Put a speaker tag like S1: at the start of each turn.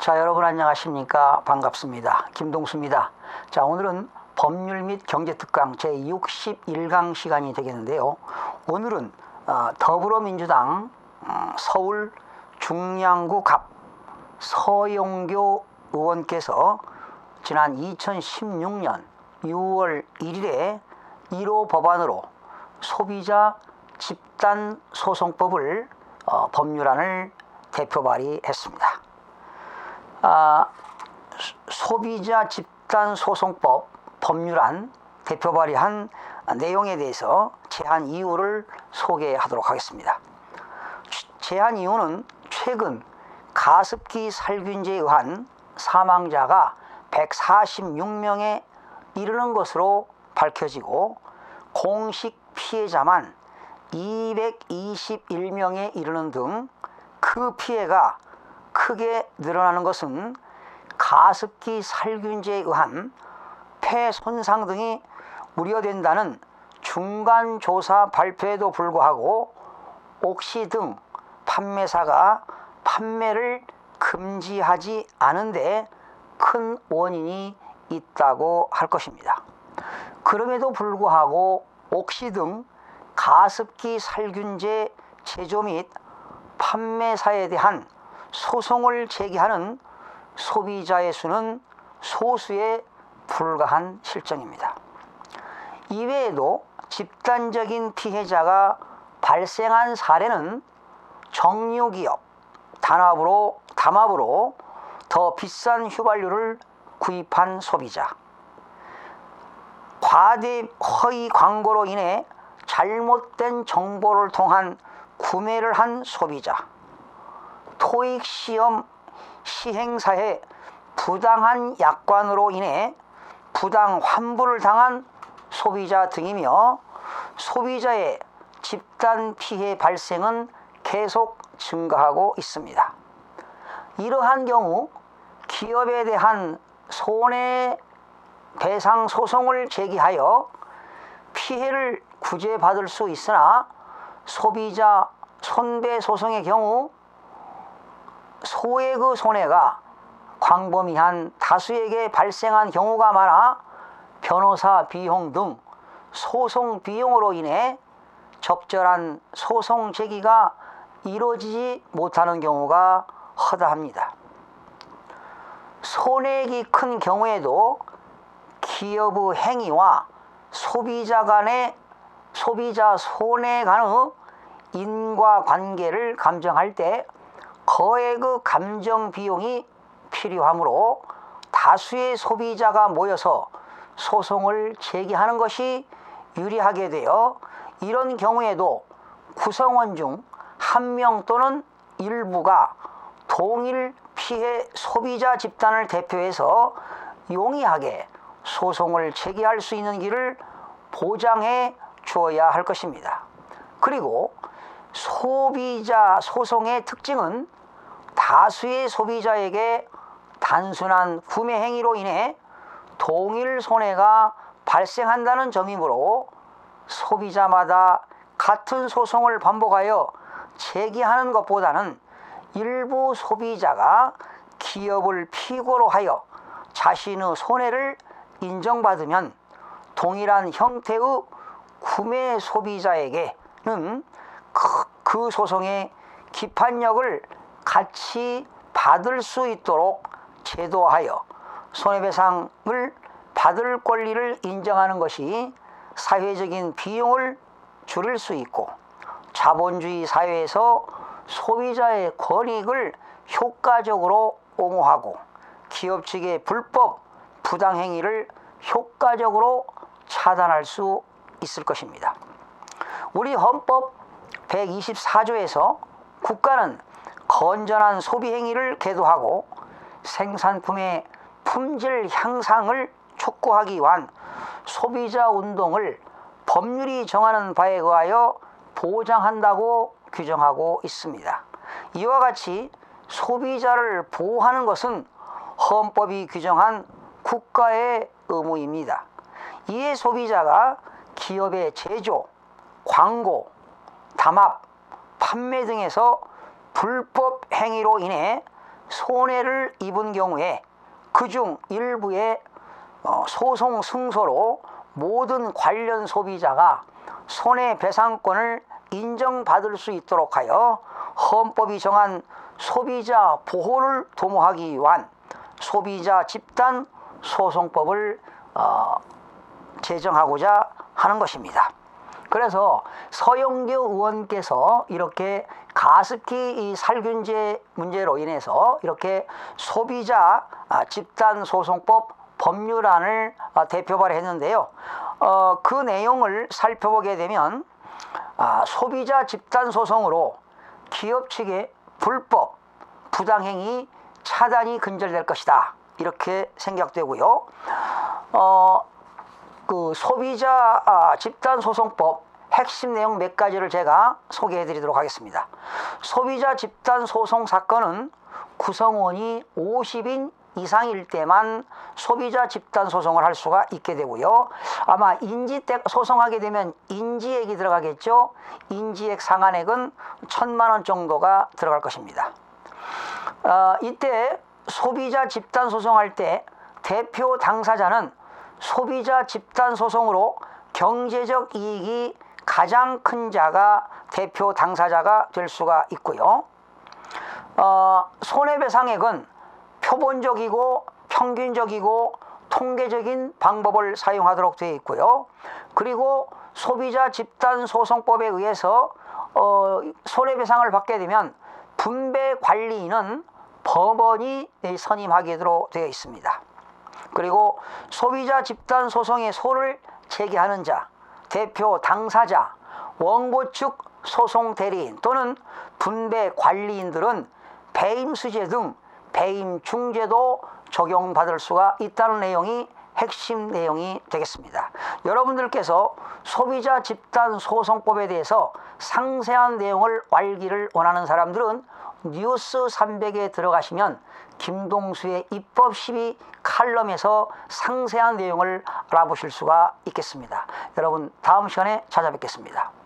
S1: 자, 여러분 안녕하십니까? 반갑습니다. 김동수입니다. 자, 오늘은 법률 및 경제특강 제61강 시간이 되겠는데요. 오늘은 더불어민주당 서울 중량구 갑 서영교 의원께서 지난 2016년 6월 1일에 1호 법안으로 소비자 집단소송법을 법률안을 대표 발의했습니다. 소비자 집단소송법 법률안 대표 발의한 내용에 대해서 제한 이유를 소개하도록 하겠습니다. 제한 이유는 최근 가습기 살균제에 의한 사망자가 146명에 이르는 것으로 밝혀지고 공식 피해자만 221명에 이르는 등 그 피해가 크게 늘어나는 것은 가습기 살균제에 의한 폐 손상 등이 우려된다는 중간조사 발표에도 불구하고 옥시 등 판매사가 판매를 금지하지 않은 데 큰 원인이 있다고 할 것입니다. 그럼에도 불구하고 옥시 등 가습기 살균제 제조 및 판매사에 대한 소송을 제기하는 소비자의 수는 소수에 불과한 실정입니다. 이외에도 집단적인 피해자가 발생한 사례는 정유기업, 담합으로 더 비싼 휘발유를 구입한 소비자, 과대 허위 광고로 인해 잘못된 정보를 통한 구매를 한 소비자, 토익 시험 시행사의 부당한 약관으로 인해 부당 환불을 당한 소비자 등이며 소비자의 집단 피해 발생은 계속 증가하고 있습니다. 이러한 경우 기업에 대한 손해배상 소송을 제기하여 피해를 구제받을 수 있으나 소비자 손배소송의 경우 소액의 손해가 광범위한 다수에게 발생한 경우가 많아 변호사 비용 등 소송 비용으로 인해 적절한 소송 제기가 이루어지지 못하는 경우가 허다합니다. 손해액이 큰 경우에도 기업의 행위와 소비자 손해 간의 인과관계를 감정할 때 거액의 감정 비용이 필요하므로 다수의 소비자가 모여서 소송을 제기하는 것이 유리하게 되어 이런 경우에도 구성원 중 한 명 또는 일부가 동일 피해 소비자 집단을 대표해서 용이하게 소송을 제기할 수 있는 길을 보장해 주어야 할 것입니다. 그리고 소비자 소송의 특징은 다수의 소비자에게 단순한 구매 행위로 인해 동일 손해가 발생한다는 점이므로 소비자마다 같은 소송을 반복하여 제기하는 것보다는 일부 소비자가 기업을 피고로 하여 자신의 손해를 인정받으면 동일한 형태의 구매 소비자에게는 그 소송의 기판력을 같이 받을 수 있도록 제도화하여 손해배상을 받을 권리를 인정하는 것이 사회적인 비용을 줄일 수 있고 자본주의 사회에서 소비자의 권익을 효과적으로 옹호하고 기업 측의 불법 부당행위를 효과적으로 차단할 수 있을 것입니다. 우리 헌법 124조에서 국가는 건전한 소비 행위를 계도하고 생산품의 품질 향상을 촉구하기 위한 소비자 운동을 법률이 정하는 바에 의하여 보장한다고 규정하고 있습니다. 이와 같이 소비자를 보호하는 것은 헌법이 규정한 국가의 의무입니다. 이에 소비자가 기업의 제조, 광고, 담합, 판매 등에서 불법 행위로 인해 손해를 입은 경우에 그중 일부의 소송 승소로 모든 관련 소비자가 손해배상권을 인정받을 수 있도록 하여 헌법이 정한 소비자 보호를 도모하기 위한 소비자 집단 소송법을 제정하고자 하는 것입니다. 그래서 서영교 의원께서 이렇게 가습기 이 살균제 문제로 인해서 이렇게 소비자 집단 소송법 법률안을 대표 발의했는데요. 그 내용을 살펴보게 되면 소비자 집단 소송으로 기업 측의 불법 부당행위 차단이 근절될 것이다, 이렇게 생각되고요. 그 소비자 집단 소송법 핵심 내용 몇 가지를 제가 소개해 드리도록 하겠습니다. 소비자 집단 소송 사건은 구성원이 50인 이상일 때만 소비자 집단 소송을 할 수가 있게 되고요. 아마 인지액 소송하게 되면 인지액이 들어가겠죠. 인지액 상한액은 1,000만 원 정도가 들어갈 것입니다. 이때 소비자 집단 소송할 때 대표 당사자는 소비자 집단 소송으로 경제적 이익이 가장 큰 자가 대표 당사자가 될 수가 있고요. 손해배상액은 표본적이고 평균적이고 통계적인 방법을 사용하도록 되어 있고요. 그리고 소비자 집단 소송법에 의해서 손해배상을 받게 되면 분배관리인은 법원이 선임하기로 되어 있습니다. 그리고 소비자 집단 소송의 소를 제기하는 자, 대표 당사자, 원고 측 소송 대리인 또는 분배 관리인들은 배임 수재 등 배임 중죄도 적용받을 수가 있다는 내용이 핵심 내용이 되겠습니다. 여러분들께서 소비자 집단 소송법에 대해서 상세한 내용을 알기를 원하는 사람들은 뉴스 300에 들어가시면 김동수의 입법 시비 칼럼에서 상세한 내용을 알아보실 수가 있겠습니다. 여러분, 다음 시간에 찾아뵙겠습니다.